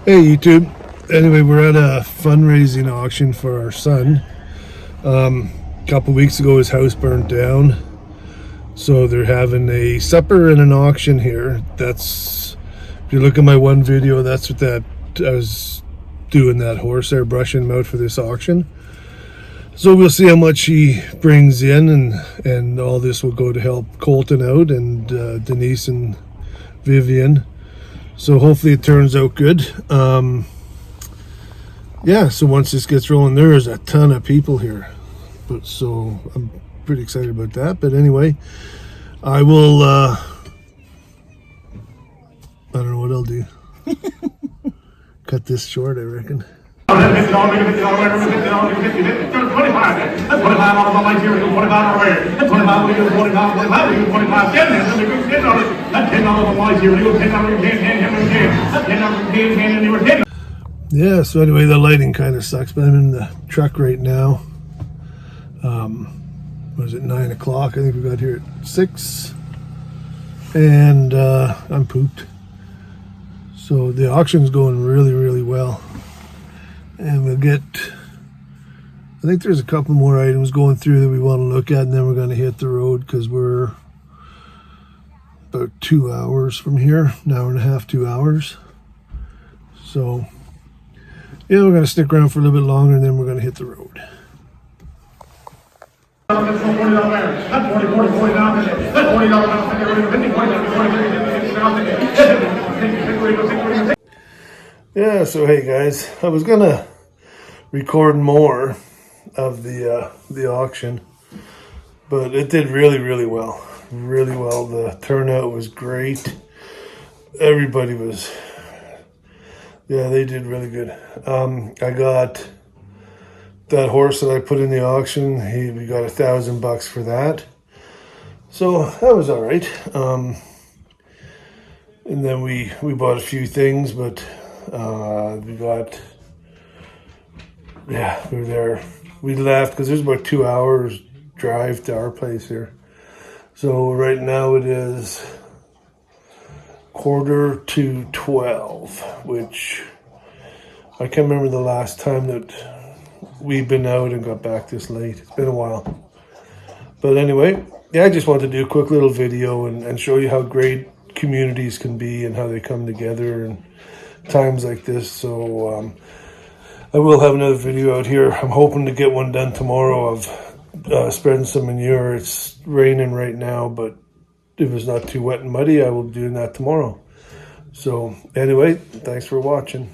Hey YouTube. Anyway, we're at a fundraising auction for our son. A couple weeks ago his house burnt down, so they're having a supper and an auction here. That's, if you look at my one video, that's what that I was doing, that horse there, brushing him out for this auction. So we'll see how much he brings in, and all this will go to help Colton out and Denise and Vivian. So hopefully it turns out good. Yeah, so once this gets rolling, there's a ton of people here. But so I'm pretty excited about that. But anyway, I will, I don't know what I'll do. Cut this short, I reckon. Yeah, so anyway, the lighting kind of sucks, but I'm in the truck right now. Was it 9 o'clock? I think we got here at 6. And I'm pooped. So the auction's going really, really well. And we'll get, I think there's a couple more items going through that we want to look at, and then we're going to hit the road because we're about 2 hours from here, an hour and a half, 2 hours. So yeah, we're going to stick around for a little bit longer, and then we're going to hit the road. Yeah, so hey guys, I was going to record more of the auction, but it did really, really well. Really well. The turnout was great. Everybody was, yeah, they did really good. I got that horse that I put in the auction. We got $1,000 for that, so that was all right. And then we bought a few things, but we got, yeah, we were there. We left because there's about 2 hours drive to our place here. So right now it is 11:45, which I can't remember the last time that we've been out and got back this late. It's been a while. But anyway, yeah, I just wanted to do a quick little video and show you how great communities can be and how they come together in times like this. So I will have another video out here. I'm hoping to get one done tomorrow of spreading some manure. It's raining right now, but if it's not too wet and muddy, I will be doing that tomorrow. So anyway, thanks for watching.